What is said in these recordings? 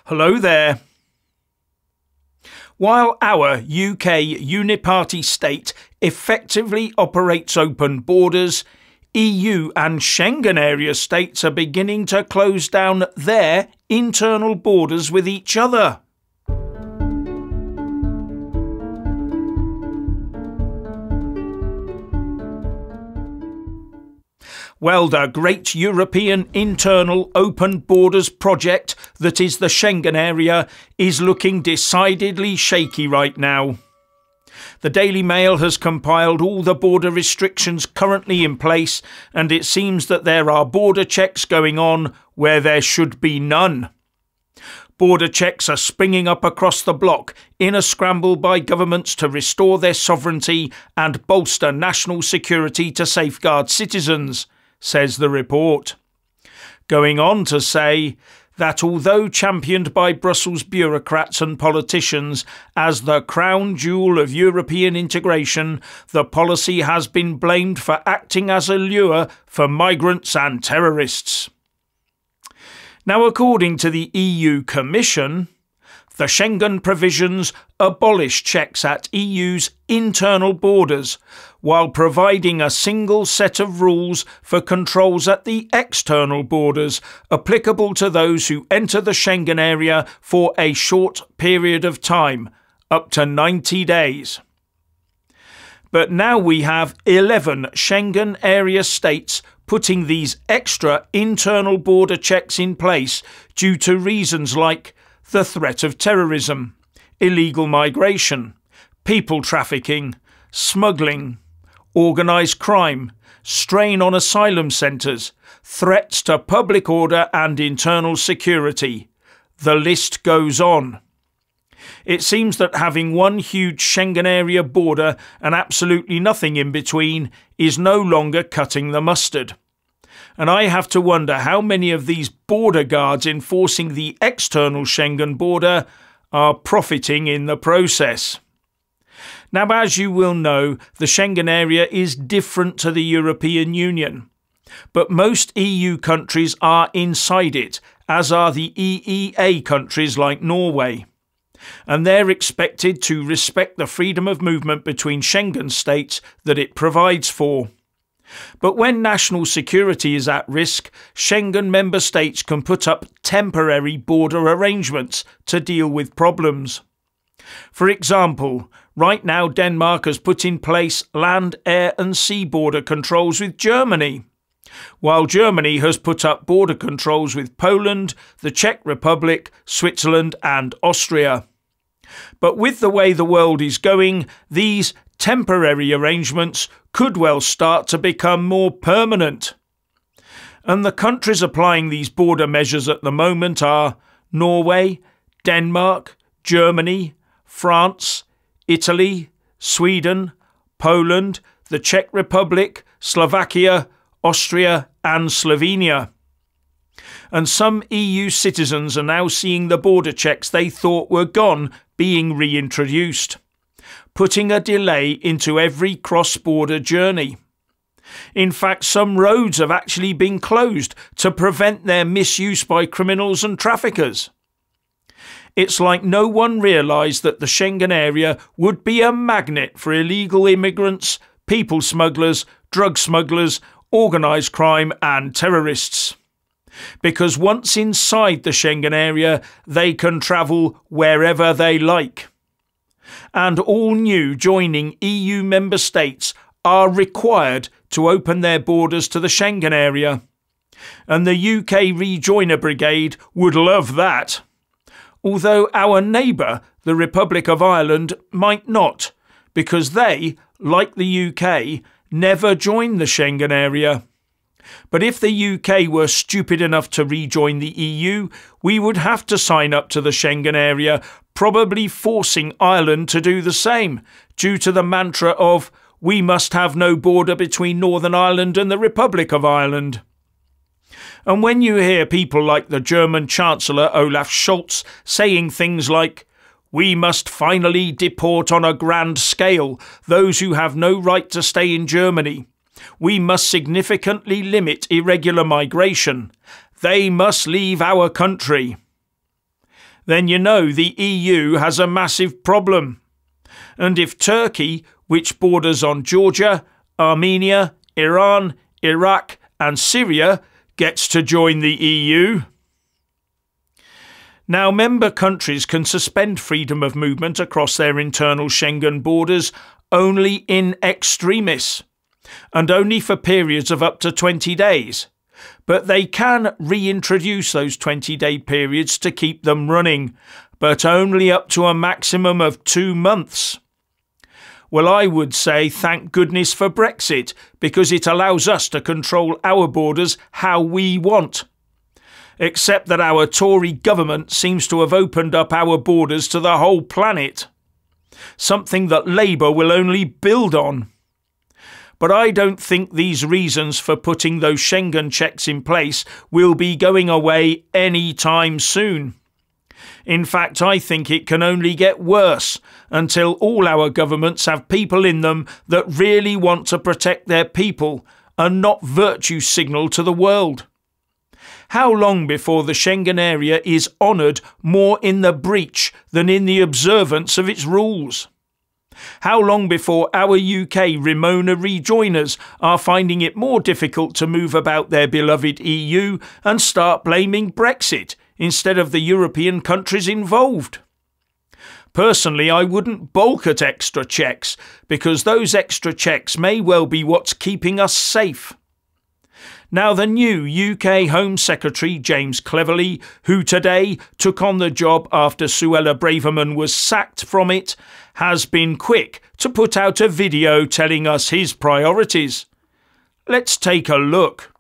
Hello there. While our UK uniparty state effectively operates open borders, EU and Schengen Area states are beginning to close down their internal borders with each other. Well, the great European internal open borders project that is the Schengen Area is looking decidedly shaky right now. The Daily Mail has compiled all the border restrictions currently in place, and it seems that there are border checks going on where there should be none. Border checks are springing up across the bloc in a scramble by governments to restore their sovereignty and bolster national security to safeguard citizens, says the report. Going on to say that although championed by Brussels bureaucrats and politicians as the crown jewel of European integration, the policy has been blamed for acting as a lure for migrants and terrorists. Now, according to the EU Commission, the Schengen provisions abolish checks at EU's internal borders, while providing a single set of rules for controls at the external borders, applicable to those who enter the Schengen area for a short period of time, up to 90 days. But now we have 11 Schengen area states putting these extra internal border checks in place due to reasons like the threat of terrorism, illegal migration, people trafficking, smuggling, organised crime, strain on asylum centres, threats to public order and internal security. The list goes on. It seems that having one huge Schengen area border and absolutely nothing in between is no longer cutting the mustard. And I have to wonder how many of these border guards enforcing the external Schengen border are profiting in the process. Now, as you will know, the Schengen area is different to the European Union, but most EU countries are inside it, as are the EEA countries like Norway. And they're expected to respect the freedom of movement between Schengen states that it provides for. But when national security is at risk, Schengen member states can put up temporary border arrangements to deal with problems. For example, right now Denmark has put in place land, air and sea border controls with Germany, while Germany has put up border controls with Poland, the Czech Republic, Switzerland and Austria. But with the way the world is going, these temporary arrangements could well start to become more permanent. And the countries applying these border measures at the moment are Norway, Denmark, Germany, France, Italy, Sweden, Poland, the Czech Republic, Slovakia, Austria and Slovenia. And some EU citizens are now seeing the border checks they thought were gone being reintroduced, putting a delay into every cross-border journey. In fact, some roads have actually been closed to prevent their misuse by criminals and traffickers. It's like no one realised that the Schengen area would be a magnet for illegal immigrants, people smugglers, drug smugglers, organised crime and terrorists. Because once inside the Schengen area, they can travel wherever they like. And all new joining EU member states are required to open their borders to the Schengen area. And the UK Rejoiner Brigade would love that. Although our neighbour, the Republic of Ireland, might not, because they, like the UK, never joined the Schengen area. But if the UK were stupid enough to rejoin the EU, we would have to sign up to the Schengen area, probably forcing Ireland to do the same, due to the mantra of "we must have no border between Northern Ireland and the Republic of Ireland." And when you hear people like the German Chancellor Olaf Scholz saying things like, "We must finally deport on a grand scale those who have no right to stay in Germany. We must significantly limit irregular migration. They must leave our country." then you know the EU has a massive problem. And if Turkey, which borders on Georgia, Armenia, Iran, Iraq and Syria, gets to join the EU. Now, member countries can suspend freedom of movement across their internal Schengen borders only in extremis, and only for periods of up to 20 days. But they can reintroduce those 20-day periods to keep them running, but only up to a maximum of 2 months. Well, I would say thank goodness for Brexit, because it allows us to control our borders how we want. Except that our Tory government seems to have opened up our borders to the whole planet. Something that Labour will only build on. But I don't think these reasons for putting those Schengen checks in place will be going away any time soon. In fact, I think it can only get worse until all our governments have people in them that really want to protect their people and not virtue signal to the world. How long before the Schengen area is honoured more in the breach than in the observance of its rules? How long before our UK Ramona rejoiners are finding it more difficult to move about their beloved EU and start blaming Brexit instead of the European countries involved? Personally, I wouldn't balk at extra checks, because those extra checks may well be what's keeping us safe. Now, the new UK Home Secretary, James Cleverly, who today took on the job after Suella Braverman was sacked from it, has been quick to put out a video telling us his priorities. Let's take a look.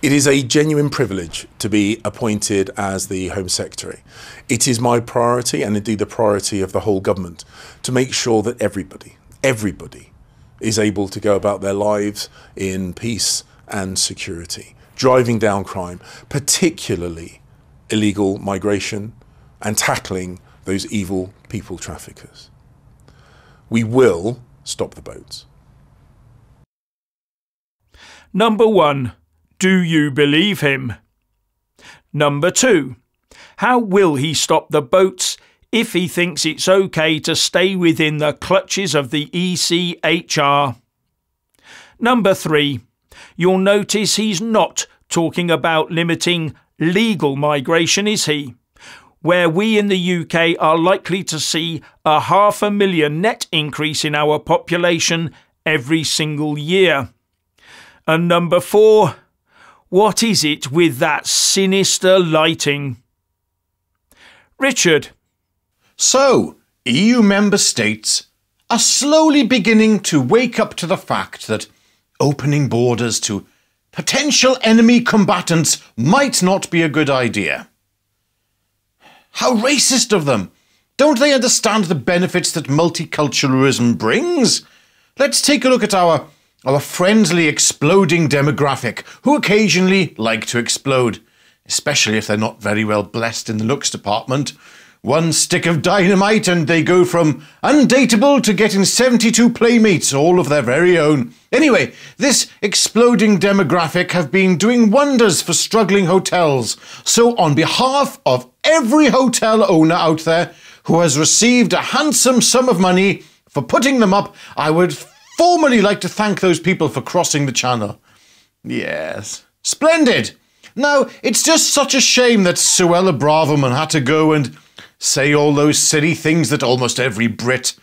It is a genuine privilege to be appointed as the Home Secretary. It is my priority, and indeed the priority of the whole government, to make sure that everybody is able to go about their lives in peace and security, driving down crime, particularly illegal migration, and tackling those evil people traffickers. We will stop the boats. Number 1. Do you believe him? Number 2. How will he stop the boats if he thinks it's okay to stay within the clutches of the ECHR? Number 3. You'll notice he's not talking about limiting legal migration, is he? Where we in the UK are likely to see a 500,000 net increase in our population every single year. And number 4, what is it with that sinister lighting? Richard. So, EU member states are slowly beginning to wake up to the fact that opening borders to potential enemy combatants might not be a good idea. How racist of them! Don't they understand the benefits that multiculturalism brings? Let's take a look at our friendly exploding demographic, who occasionally like to explode, especially if they're not very well blessed in the looks department. One stick of dynamite and they go from undateable to getting 72 playmates, all of their very own. Anyway, this exploding demographic have been doing wonders for struggling hotels. So on behalf of every hotel owner out there who has received a handsome sum of money for putting them up, I would formally like to thank those people for crossing the channel. Yes, splendid. Now, it's just such a shame that Suella Braverman had to go and say all those silly things that almost every Brit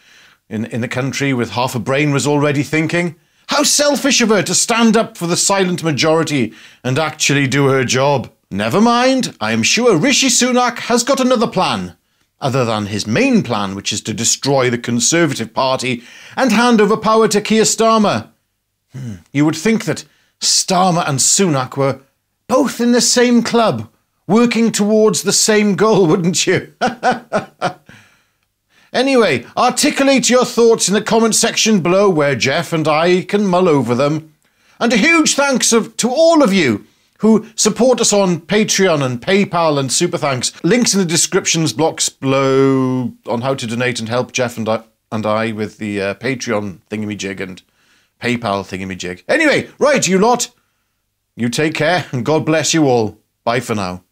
in the country with half a brain was already thinking. How selfish of her to stand up for the silent majority and actually do her job. Never mind, I am sure Rishi Sunak has got another plan, other than his main plan, which is to destroy the Conservative Party and hand over power to Keir Starmer. You would think that Starmer and Sunak were both in the same club, working towards the same goal, wouldn't you? Anyway, articulate your thoughts in the comment section below where Jeff and I can mull over them. And a huge thanks to all of you who support us on Patreon and PayPal and Super Thanks. Links in the descriptions blocks below on how to donate and help Jeff and I with the Patreon thingamajig and PayPal thingamajig. Anyway, right, you lot, you take care and God bless you all. Bye for now.